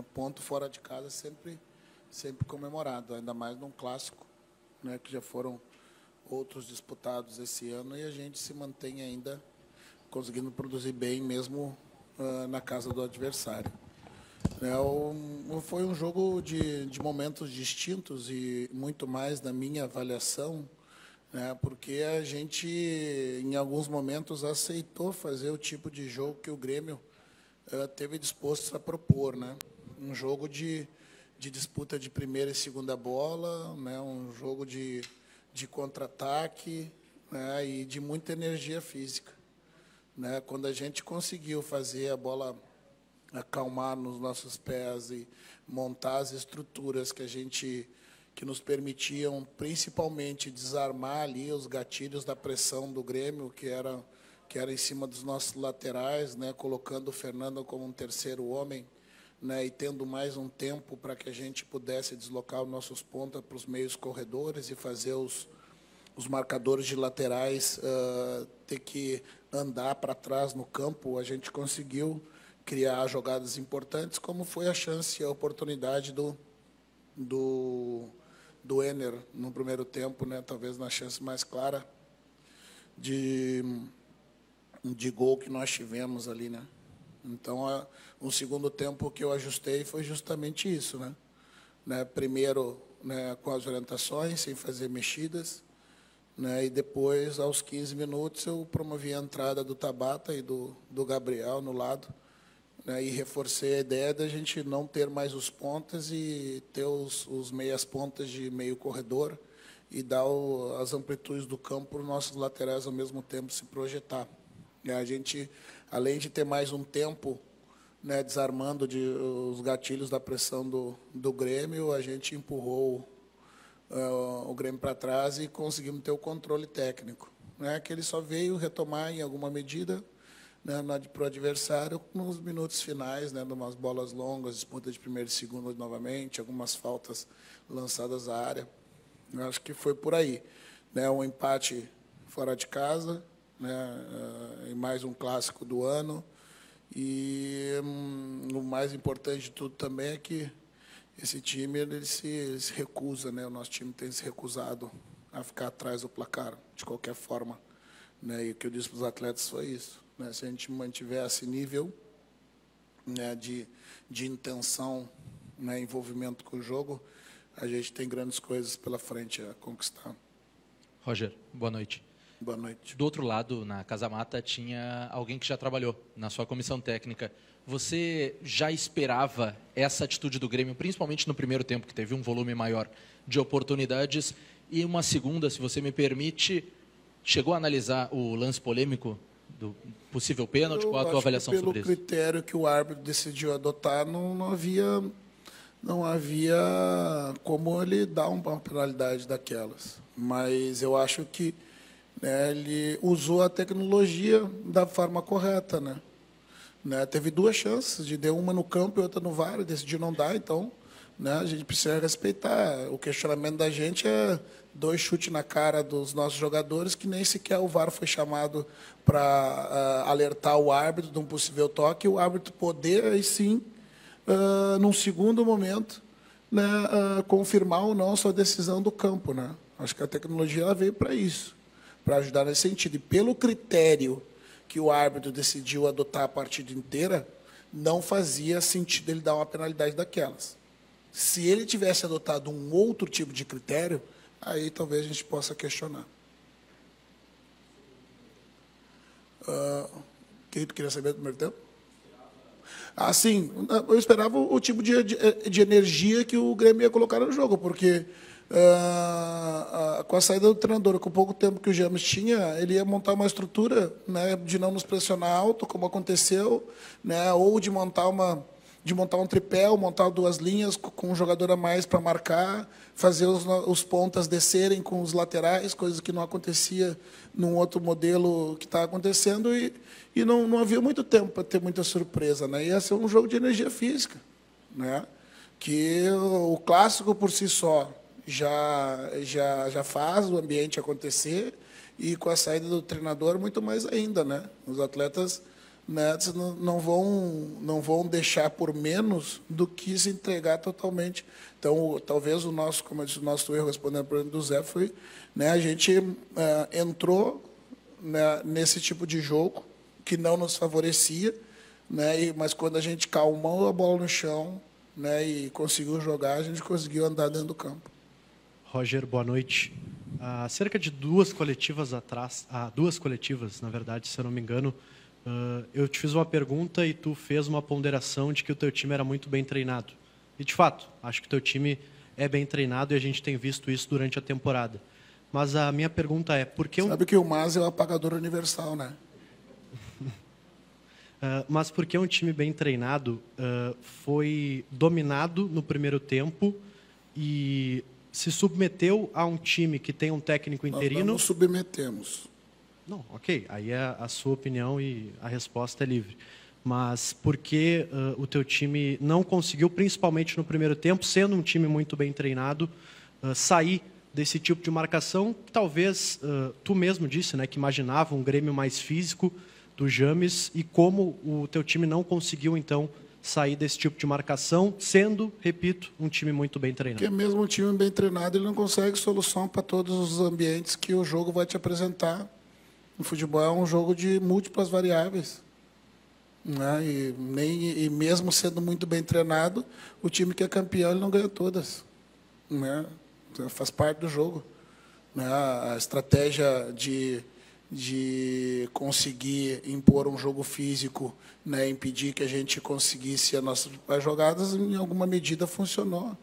ponto fora de casa sempre comemorado, ainda mais num clássico, né, que já foram outros disputados esse ano, e a gente se mantém ainda conseguindo produzir bem, mesmo na casa do adversário. Foi um jogo de momentos distintos e muito mais na minha avaliação, né, porque a gente, em alguns momentos, aceitou fazer o tipo de jogo que o Grêmio teve disposto a propor, né? Um jogo de disputa de primeira e segunda bola, né? Um jogo de contra-ataque, né? E de muita energia física, né? Quando a gente conseguiu fazer a bola acalmar nos nossos pés e montar as estruturas que nos permitiam principalmente desarmar ali os gatilhos da pressão do Grêmio, que era em cima dos nossos laterais, né, colocando o Fernando como um terceiro homem, né, e tendo mais um tempo para que a gente pudesse deslocar os nossos pontas para os meios corredores e fazer os marcadores de laterais ter que andar para trás no campo. A gente conseguiu criar jogadas importantes, como foi a chance e a oportunidade do Enner no primeiro tempo, né, talvez na chance mais clara de gol que nós tivemos ali, né? Então, o segundo tempo que eu ajustei foi justamente isso, né? Primeiro, né, com as orientações, sem fazer mexidas, né? E depois, aos 15 minutos, eu promovi a entrada do Tabata e do Gabriel no lado, né? E reforcei a ideia da gente não ter mais os pontas e ter os meias pontas de meio corredor e dar as amplitudes do campo para os nossos laterais ao mesmo tempo se projetar. A gente, além de ter mais um tempo, né, desarmando os gatilhos da pressão do Grêmio, a gente empurrou o Grêmio para trás e conseguimos ter o controle técnico, né, que ele só veio retomar em alguma medida, né, para o adversário nos minutos finais, né, de umas bolas longas, disputa de primeiro e segundo novamente, algumas faltas lançadas à área. Eu acho que foi por aí, né, um empate fora de casa, né, em mais um clássico do ano, e o mais importante de tudo também é que esse time ele se recusa, né, o nosso time tem se recusado a ficar atrás do placar de qualquer forma, né, e o que eu disse para os atletas foi isso, né, se a gente mantiver esse nível, né, de intenção, né, envolvimento com o jogo, a gente tem grandes coisas pela frente a conquistar. Roger, boa noite. Boa noite. Do outro lado, na Casa Mata, tinha alguém que já trabalhou na sua comissão técnica. Você já esperava essa atitude do Grêmio, principalmente no primeiro tempo, que teve um volume maior de oportunidades? E uma segunda, se você me permite, chegou a analisar o lance polêmico do possível pênalti? Qual a tua avaliação sobre isso? Pelo critério que o árbitro decidiu adotar, não havia como ele dar uma penalidade daquelas. Mas eu acho que, né, ele usou a tecnologia da forma correta, né? Teve duas chances, de deu uma no campo e outra no VAR, e decidiu não dar, então, né, a gente precisa respeitar. O questionamento da gente é 2 chutes na cara dos nossos jogadores, que nem sequer o VAR foi chamado para alertar o árbitro de um possível toque, e o árbitro poder, aí sim, num segundo momento, né, confirmar ou não a sua decisão do campo, né? Acho que a tecnologia ela veio para isso, para ajudar nesse sentido. E pelo critério que o árbitro decidiu adotar a partida inteira, não fazia sentido ele dar uma penalidade daquelas. Se ele tivesse adotado um outro tipo de critério, aí talvez a gente possa questionar. O que tu queria saber do primeiro tempo? Sim, eu esperava o tipo de energia que o Grêmio ia colocar no jogo, porque com a saída do treinador, com o pouco tempo que o James tinha, ele ia montar uma estrutura, né, de não nos pressionar alto, como aconteceu, né, ou de montar um tripé, ou montar 2 linhas com um jogador a mais para marcar, fazer os pontas descerem com os laterais, coisa que não acontecia num outro modelo que está acontecendo, e não havia muito tempo para ter muita surpresa, né? Ia ser um jogo de energia física, né? Que o clássico por si só já faz o ambiente acontecer, e com a saída do treinador muito mais ainda, né? Os atletas né, não vão deixar por menos do que se entregar totalmente. Então, talvez o nosso, como eu disse, o nosso erro, respondendo para o do Zé, foi, né, a gente entrou, né, nesse tipo de jogo que não nos favorecia, né, mas quando a gente calmou a bola no chão, né, e conseguiu jogar, a gente conseguiu andar dentro do campo. Roger, boa noite. Há cerca de duas coletivas atrás, duas coletivas, na verdade, se eu não me engano, eu te fiz uma pergunta e tu fez uma ponderação de que o teu time era muito bem treinado. E, de fato, acho que o teu time é bem treinado e a gente tem visto isso durante a temporada. Mas a minha pergunta é, por que... Sabe que o Mas é o apagador universal, né? Mas por que um time bem treinado foi dominado no primeiro tempo e se submeteu a um time que tem um técnico interino? Nós não nos submetemos. Não, ok. Aí é a sua opinião e a resposta é livre. Mas por que o teu time não conseguiu, principalmente no primeiro tempo, sendo um time muito bem treinado, sair desse tipo de marcação que talvez tu mesmo disse, né, que imaginava um Grêmio mais físico do James, e como o teu time não conseguiu, então, sair desse tipo de marcação, sendo, repito, um time muito bem treinado? Porque mesmo um time bem treinado, ele não consegue solução para todos os ambientes que o jogo vai te apresentar. O futebol é um jogo de múltiplas variáveis, né? E mesmo sendo muito bem treinado, o time que é campeão ele não ganha todas, né? Faz parte do jogo, né? A estratégia de conseguir impor um jogo físico, né, impedir que a gente conseguisse as nossas jogadas, em alguma medida funcionou,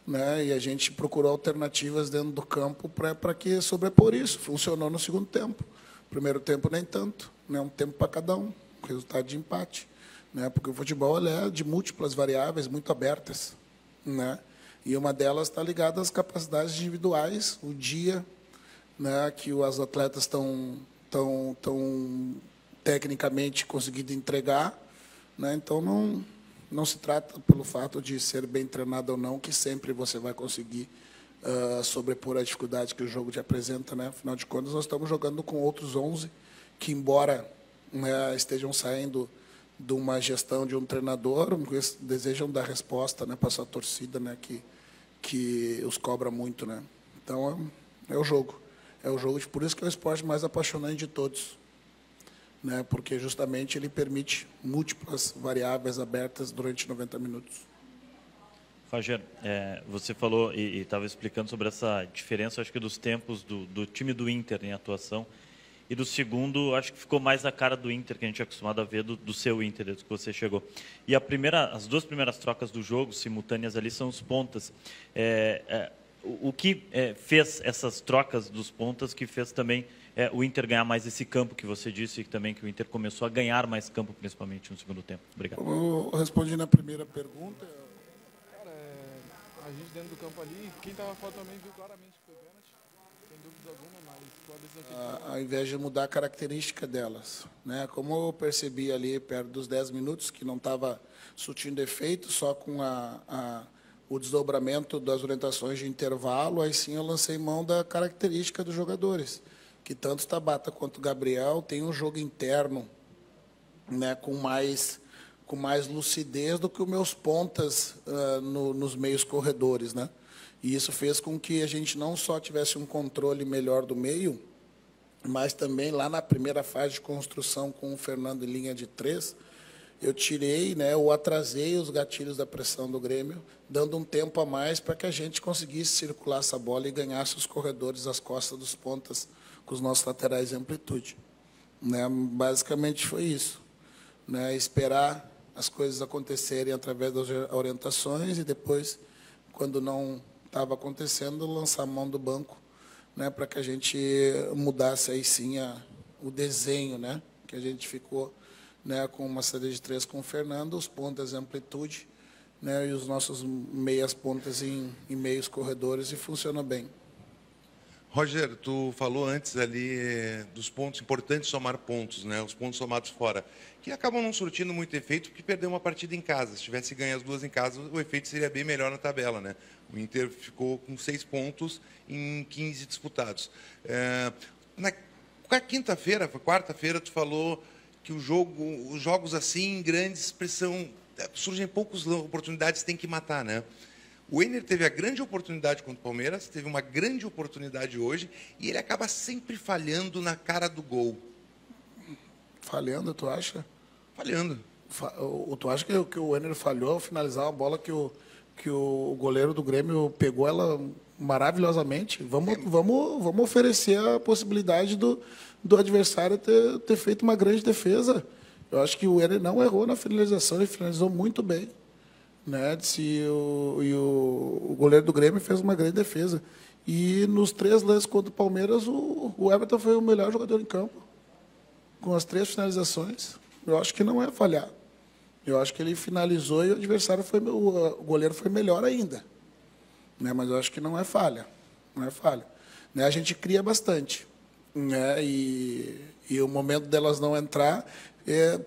né, e a gente procurou alternativas dentro do campo para que sobrepor isso. Funcionou no segundo tempo. Primeiro tempo nem tanto, né, um tempo para cada um, resultado de empate, né, porque o futebol ele é de múltiplas variáveis muito abertas, né, e uma delas está ligada às capacidades individuais, o dia, né, que os atletas estão tecnicamente conseguindo entregar, né? Então não se trata pelo fato de ser bem treinado ou não que sempre você vai conseguir sobrepor a dificuldade que o jogo te apresenta, né? Afinal de contas, nós estamos jogando com outros 11 que, embora, né, estejam saindo de uma gestão de um treinador, desejam dar resposta, né, para sua torcida, né, que os cobra muito, né? Então é o jogo. É o jogo, por isso que é o esporte mais apaixonante de todos, né? Porque justamente ele permite múltiplas variáveis abertas durante 90 minutos. Roger, você falou e estava explicando sobre essa diferença, acho que dos tempos do time do Inter em atuação e do segundo, acho que ficou mais a cara do Inter, que a gente é acostumado a ver do seu Inter, desde que você chegou. E as duas primeiras trocas do jogo, simultâneas ali, são os pontas. O que fez essas trocas dos pontas, que fez também o Inter ganhar mais esse campo que você disse, e também que o Inter começou a ganhar mais campo, principalmente no segundo tempo? Obrigado. Eu respondi na primeira pergunta. Cara, a gente dentro do campo ali, quem estava fora também viu claramente que foi pênalti, sem dúvida alguma, mas com a decisão que... Ao invés de mudar a característica delas, né? Como eu percebi ali perto dos 10 minutos que não estava surtindo efeito, só com o desdobramento das orientações de intervalo, aí sim eu lancei mão da característica dos jogadores, que tanto Tabata quanto o Gabriel têm um jogo interno, né, com mais lucidez do que os meus pontas nos meios corredores, né? E isso fez com que a gente não só tivesse um controle melhor do meio, mas também lá na primeira fase de construção com o Fernando em linha de 3, eu tirei, né, ou atrasei os gatilhos da pressão do Grêmio, dando um tempo a mais para que a gente conseguisse circular essa bola e ganhasse os corredores às costas dos pontas com os nossos laterais em amplitude, né? Basicamente foi isso, né? Esperar as coisas acontecerem através das orientações e depois, quando não estava acontecendo, lançar a mão do banco, né, para que a gente mudasse aí sim o desenho, né, que a gente ficou, né, com uma série de 3 com o Fernando, os pontas em amplitude, né, e os nossos meias pontas em meios corredores, e funcionou bem. Roger, tu falou antes ali dos pontos, importantes somar pontos, né, os pontos somados fora, que acabam não surtindo muito efeito porque perdeu uma partida em casa. Se tivesse ganho as duas em casa, o efeito seria bem melhor na tabela, né? O Inter ficou com 6 pontos em 15 disputados. Na quinta-feira, quarta-feira, tu falou que os jogos assim, grandes, surgem poucas oportunidades, tem que matar, né? O Enner teve a grande oportunidade contra o Palmeiras, teve uma grande oportunidade hoje, e ele acaba sempre falhando na cara do gol. Falhando, tu acha? Falhando. Tu acha que o Enner falhou ao finalizar a bola que o goleiro do Grêmio pegou ela maravilhosamente? Vamos oferecer a possibilidade do adversário ter feito uma grande defesa. Eu acho que o Enner não errou na finalização, ele finalizou muito bem. Né? O goleiro do Grêmio fez uma grande defesa. E nos 3 lances contra o Palmeiras, o Everton foi o melhor jogador em campo, com as 3 finalizações. Eu acho que não é falhar. Eu acho que ele finalizou e o adversário o goleiro foi melhor ainda. Né? Mas eu acho que não é falha. Não é falha. Né? A gente cria bastante. Né? E o momento delas não entrar,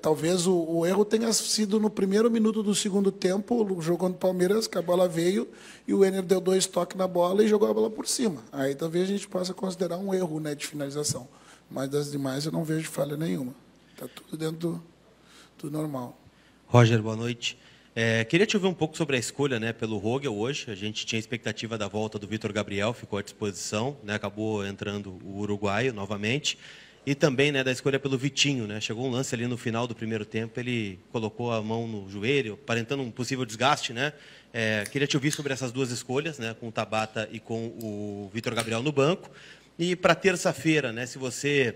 talvez o erro tenha sido no primeiro minuto do segundo tempo, o jogo contra o Palmeiras, que a bola veio e o Enner deu 2 toques na bola e jogou a bola por cima. Aí talvez a gente possa considerar um erro, né, de finalização. Mas das demais eu não vejo falha nenhuma. Está tudo dentro do normal. Roger, boa noite. Queria te ouvir um pouco sobre a escolha, né, pelo Rogel hoje. A gente tinha expectativa da volta do Vitor Gabriel, ficou à disposição, né, acabou entrando o uruguaio novamente. E também, né, da escolha pelo Vitinho, né? Chegou um lance ali no final do primeiro tempo, ele colocou a mão no joelho, aparentando um possível desgaste, né? Queria te ouvir sobre essas 2 escolhas, né, com o Tabata e com o Vitor Gabriel no banco. E para terça-feira, né, se você,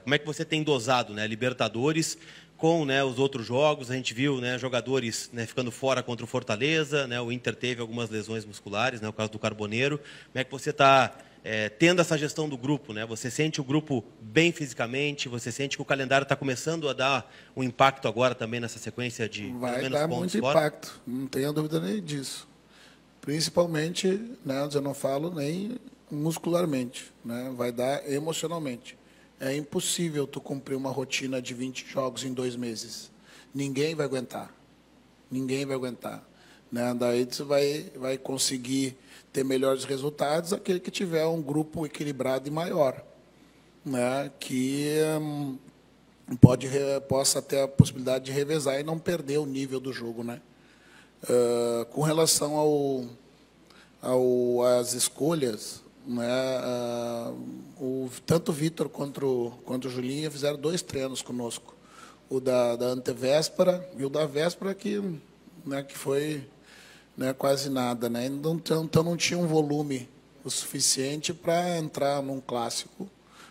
como é que você tem dosado, né, Libertadores com, né, os outros jogos? A gente viu, né, jogadores, né, ficando fora contra o Fortaleza, né? O Inter teve algumas lesões musculares, né, o caso do Carboneiro. Como é que você está tendo essa gestão do grupo, né? Você sente o grupo bem fisicamente? Você sente que o calendário está começando a dar um impacto agora também nessa sequência de vai menos dar pontos muito fora? impacto, não tenho dúvida nem disso. Principalmente, né, eu não falo nem muscularmente, né? Vai dar emocionalmente. É impossível tu cumprir uma rotina de 20 jogos em 2 meses. Ninguém vai aguentar. Ninguém vai aguentar. Né? Daí você vai conseguir ter melhores resultados aquele que tiver um grupo equilibrado e maior, né? Que possa ter a possibilidade de revezar e não perder o nível do jogo, né? Com relação às escolhas, né? Tanto o Vitor quanto o Julinho fizeram 2 treinos conosco, o da antevéspera e o da véspera que foi, né, quase nada, né? Então não tinha um volume o suficiente para entrar num clássico,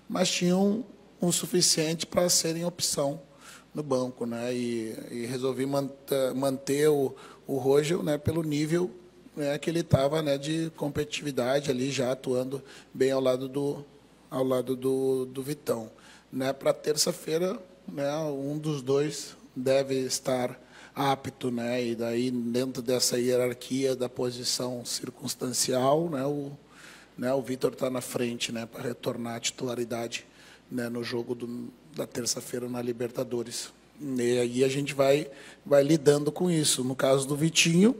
mas tinham um suficiente para serem opção no banco, né? E resolvi manter o Rogel, né, pelo nível, né, que ele estava, né, de competitividade ali, já atuando bem ao lado do Vitão, né? Para terça-feira, né, um dos 2 deve estar apto, né? E daí dentro dessa hierarquia da posição circunstancial, né, o Vitor está na frente, né, para retornar à titularidade, né, no jogo da terça-feira na Libertadores. E aí a gente vai lidando com isso. No caso do Vitinho,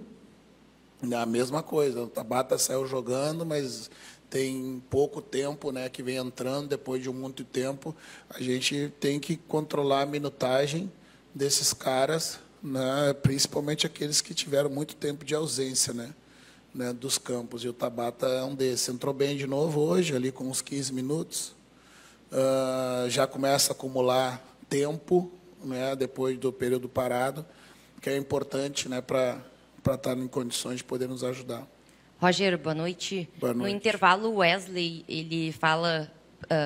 é a mesma coisa. O Tabata saiu jogando, mas tem pouco tempo, né, que vem entrando. Depois de muito tempo, a gente tem que controlar a minutagem desses caras, né, principalmente aqueles que tiveram muito tempo de ausência, né, dos campos. E o Tabata é um desses. Entrou bem de novo hoje, ali com uns 15 minutos. Já começa a acumular tempo, né, depois do período parado, que é importante, né, para estar em condições de poder nos ajudar. Roger, boa noite. Boa noite. No intervalo, o Wesley ele fala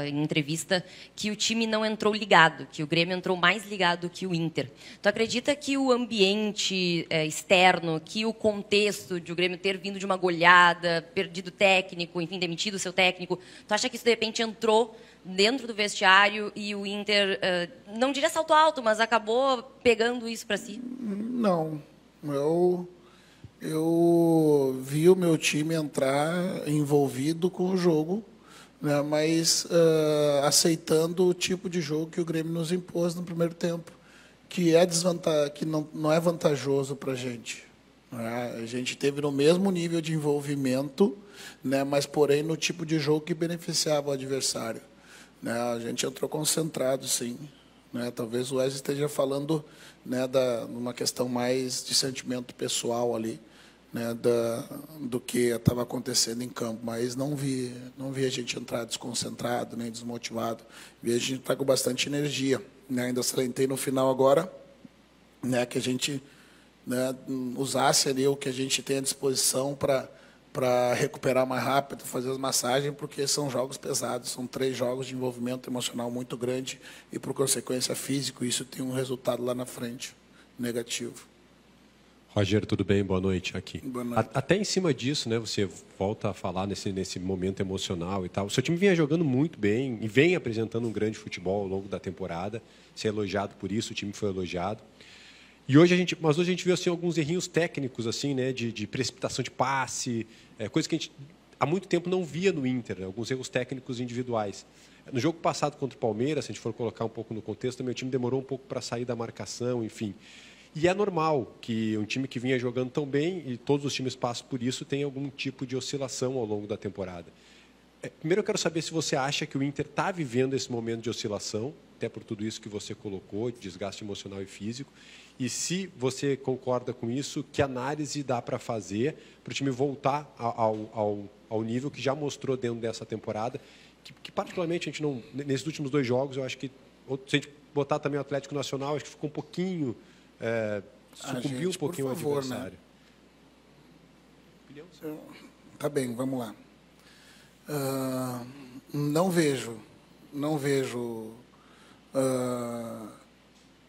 em entrevista que o time não entrou ligado, que o Grêmio entrou mais ligado que o Inter. Tu acredita que o ambiente externo, que o contexto de o Grêmio ter vindo de uma goleada, perdido técnico, enfim, demitido o seu técnico, tu acha que isso de repente entrou dentro do vestiário e o Inter, não diria salto alto, mas acabou pegando isso para si? Não. Eu vi o meu time entrar envolvido com o jogo, né, mas aceitando o tipo de jogo que o Grêmio nos impôs no primeiro tempo, que não é vantajoso para a gente. Né? A gente teve no mesmo nível de envolvimento, né, mas, porém, no tipo de jogo que beneficiava o adversário. Né? A gente entrou concentrado, sim. né? Talvez o Wesley esteja falando, né, numa questão mais de sentimento pessoal ali, né, do que estava acontecendo em campo, mas não vi a gente entrar desconcentrado nem desmotivado, vi a gente estar com bastante energia, né? Ainda salientei no final agora, né, que a gente, né, usasse ali o que a gente tem à disposição para recuperar mais rápido, fazer as massagens, porque são jogos pesados, são 3 jogos de envolvimento emocional muito grande e, por consequência, físico, isso tem um resultado lá na frente negativo. Rogério, tudo bem? Boa noite aqui. Boa noite. Até em cima disso, né, você volta a falar nesse momento emocional e tal. O seu time vinha jogando muito bem e vem apresentando um grande futebol ao longo da temporada. Ser elogiado por isso, o time foi elogiado. E hoje a gente viu assim alguns errinhos técnicos assim, né, de precipitação de passe, coisa que a gente há muito tempo não via no Inter, né, alguns erros técnicos individuais. No jogo passado contra o Palmeiras, se a gente for colocar um pouco no contexto, meu time demorou um pouco para sair da marcação, enfim. E é normal que um time que vinha jogando tão bem, e todos os times passam por isso, tenha algum tipo de oscilação ao longo da temporada. Primeiro eu quero saber se você acha que o Inter está vivendo esse momento de oscilação, até por tudo isso que você colocou, de desgaste emocional e físico, e se você concorda com isso, que análise dá para fazer para o time voltar ao nível que já mostrou dentro dessa temporada, que particularmente a gente não, nesses últimos 2 jogos, eu acho que, se a gente botar também o Atlético Nacional, acho que ficou um pouquinho, sucumbiu um pouquinho ao adversário. Né? Tá bem, vamos lá. Não vejo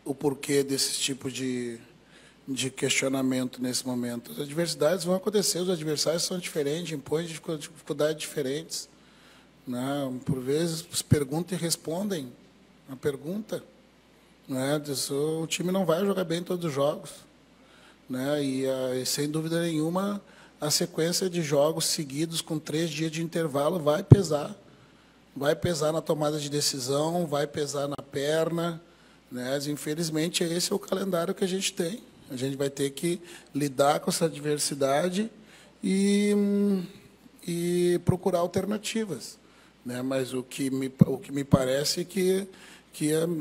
o porquê desse tipo de questionamento nesse momento. As adversidades vão acontecer, os adversários são diferentes, impõem dificuldades diferentes. Né? Por vezes, perguntam e respondem a pergunta. Né? O time não vai jogar bem todos os jogos. Né? E, sem dúvida nenhuma, a sequência de jogos seguidos com 3 dias de intervalo vai pesar. Vai pesar na tomada de decisão, vai pesar na perna. Né? Infelizmente, esse é o calendário que a gente tem. A gente vai ter que lidar com essa adversidade e procurar alternativas. Né? Mas o que me parece que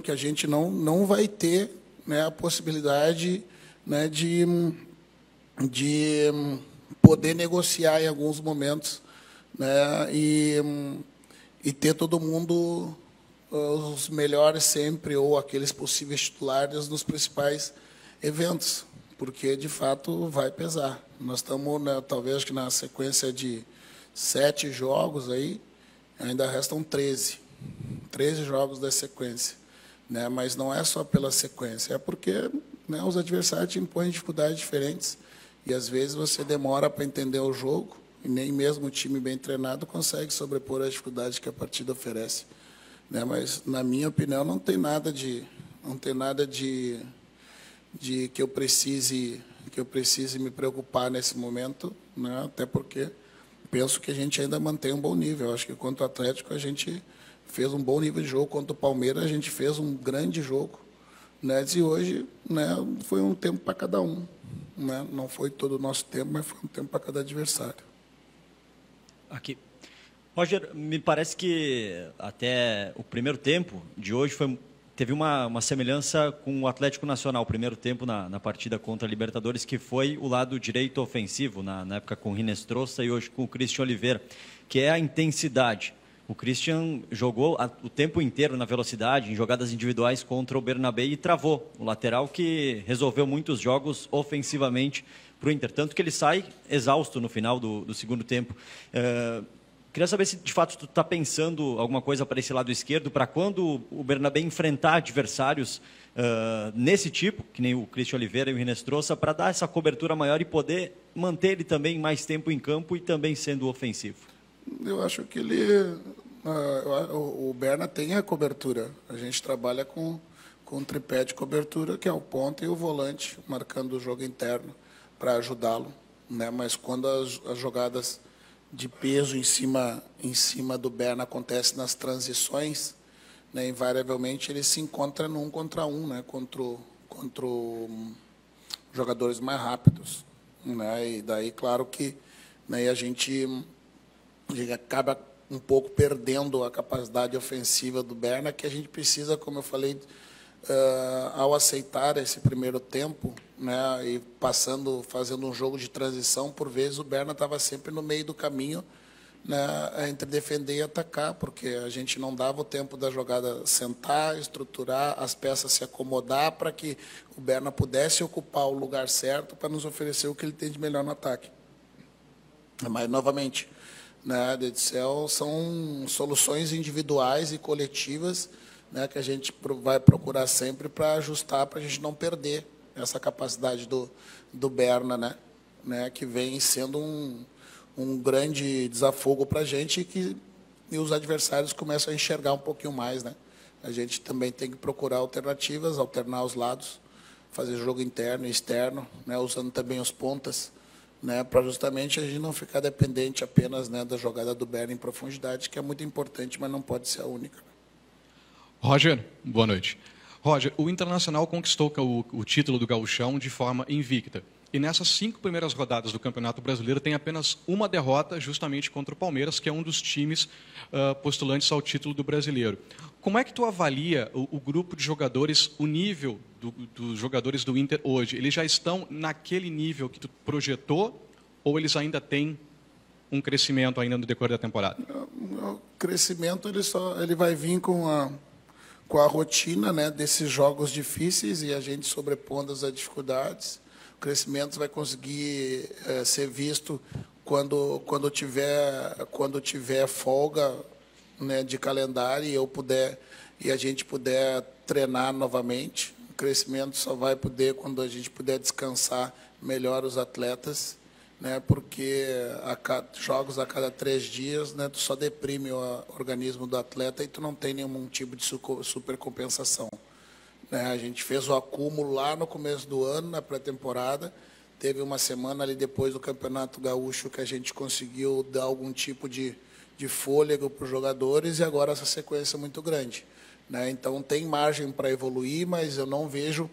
a gente não vai ter, né, a possibilidade, né, de poder negociar em alguns momentos, né, e ter todo mundo, os melhores sempre, ou aqueles possíveis titulares nos principais eventos, porque, de fato, vai pesar. Nós estamos, né, talvez, que na sequência de 7 jogos, aí, ainda restam 13 jogos da sequência. Né? Mas não é só pela sequência, é porque, né, os adversários te impõem dificuldades diferentes, e, às vezes, você demora para entender o jogo, e nem mesmo o time bem treinado consegue sobrepor as dificuldades que a partida oferece. Né? Mas, na minha opinião, não tem nada de que eu precise me preocupar nesse momento, né? Até porque penso que a gente ainda mantém um bom nível. Eu acho que contra o Atlético a gente fez um bom nível de jogo, contra o Palmeiras a gente fez um grande jogo, né? E hoje, né, foi um tempo para cada um, né? Não foi todo o nosso tempo, mas foi um tempo para cada adversário. Aqui. Roger, me parece que até o primeiro tempo de hoje teve uma semelhança com o Atlético Nacional, o primeiro tempo na partida contra a Libertadores, que foi o lado direito ofensivo, na época com o Rinestrosa e hoje com o Christian Oliveira, que é a intensidade. O Christian jogou o tempo inteiro na velocidade, em jogadas individuais contra o Bernabé e travou o lateral, que resolveu muitos jogos ofensivamente para o Inter, tanto que ele sai exausto no final do segundo tempo. Queria saber se, de fato, tu está pensando alguma coisa para esse lado esquerdo, para quando o Bernabé enfrentar adversários nesse tipo, que nem o Christian Oliveira e o Rinestrosa, para dar essa cobertura maior e poder manter ele também mais tempo em campo e também sendo ofensivo. Eu acho que o Berna tem a cobertura. A gente trabalha com um tripé de cobertura, que é o ponta e o volante, marcando o jogo interno para ajudá-lo. Né? Mas quando as jogadas de peso em cima do Berna acontece nas transições, né, invariavelmente ele se encontra no 1 contra 1, né, contra jogadores mais rápidos, né, e daí claro que, né, a gente acaba um pouco perdendo a capacidade ofensiva do Berna, que a gente precisa, como eu falei ao aceitar esse primeiro tempo, né, e fazendo um jogo de transição, por vezes o Berna estava sempre no meio do caminho, né, entre defender e atacar, porque a gente não dava o tempo da jogada sentar, estruturar, as peças se acomodar para que o Berna pudesse ocupar o lugar certo para nos oferecer o que ele tem de melhor no ataque. Mas, novamente, né, são soluções individuais e coletivas, né, que a gente vai procurar sempre para ajustar, para a gente não perder essa capacidade do Berna, né, que vem sendo um grande desafogo para a gente e os adversários começam a enxergar um pouquinho mais, né? A gente também tem que procurar alternativas, alternar os lados, fazer jogo interno e externo, né, usando também os pontas, né, para justamente a gente não ficar dependente apenas, né, da jogada do Berna em profundidade, que é muito importante, mas não pode ser a única. Roger, boa noite. Roger, o Internacional conquistou o título do Gauchão de forma invicta. E nessas 5 primeiras rodadas do Campeonato Brasileiro tem apenas uma derrota, justamente contra o Palmeiras, que é um dos times postulantes ao título do Brasileiro. Como é que tu avalia o grupo de jogadores, o nível dos jogadores do Inter hoje? Eles já estão naquele nível que tu projetou ou eles ainda têm um crescimento ainda no decorrer da temporada? O crescimento ele vai vir com a rotina, né, desses jogos difíceis e a gente sobrepondo as dificuldades. O crescimento vai conseguir ser visto quando tiver folga, né, de calendário e a gente puder treinar novamente. O crescimento só vai poder quando a gente puder descansar melhor os atletas, né, porque jogos a cada 3 dias, né, tu só deprime o organismo do atleta e tu não tem nenhum tipo de supercompensação. A gente fez o acúmulo lá no começo do ano, na pré-temporada. Teve uma semana ali depois do Campeonato Gaúcho que a gente conseguiu dar algum tipo de fôlego para os jogadores e agora essa sequência é muito grande, né? Então, tem margem para evoluir, mas eu não vejo,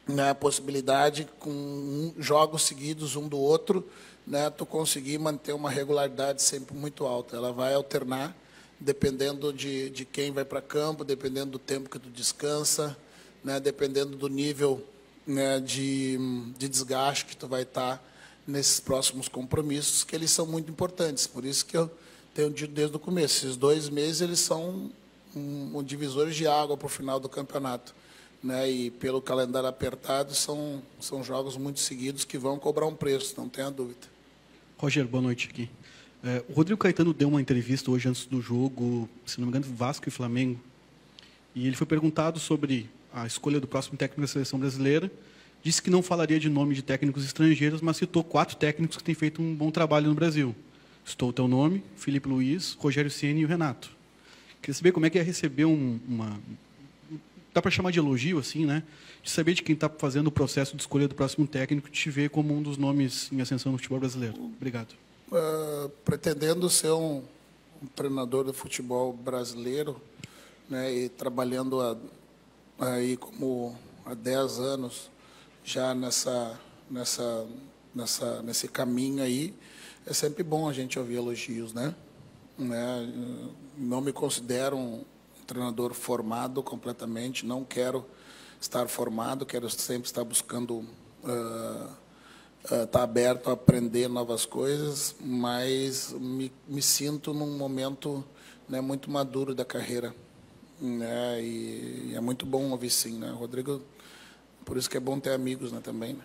né, a possibilidade, com jogos seguidos um do outro, né, tu conseguir manter uma regularidade sempre muito alta. Ela vai alternar, dependendo de quem vai para campo, dependendo do tempo que tu descansa, né, dependendo do nível, né, de desgaste que tu vai estar nesses próximos compromissos, que eles são muito importantes. Por isso que eu tenho dito desde o começo, esses 2 meses eles são divisores de água para o final do campeonato, né, e pelo calendário apertado são jogos muito seguidos que vão cobrar um preço, não tenha dúvida. Roger, boa noite aqui. O Rodrigo Caetano deu uma entrevista hoje antes do jogo, se não me engano, Vasco e Flamengo, e ele foi perguntado sobre a escolha do próximo técnico da seleção brasileira. Disse que não falaria de nome de técnicos estrangeiros, mas citou 4 técnicos que têm feito um bom trabalho no Brasil. Citou o teu nome, Felipe Luiz, Rogério Ceni e o Renato. Queria saber como é que é receber dá para chamar de elogio, assim, né? De saber de quem está fazendo o processo de escolha do próximo técnico, te ver como um dos nomes em ascensão no futebol brasileiro. Obrigado. Pretendendo ser um treinador de futebol brasileiro, né, e trabalhando aí como há 10 anos já nesse caminho aí, é sempre bom a gente ouvir elogios, né? Não me considero um treinador formado completamente, não quero estar formado, quero sempre estar buscando estar aberto a aprender novas coisas, mas me sinto num momento, né, muito maduro da carreira, né, e é muito bom ouvir sim, né, Rodrigo, por isso que é bom ter amigos, né, também, né?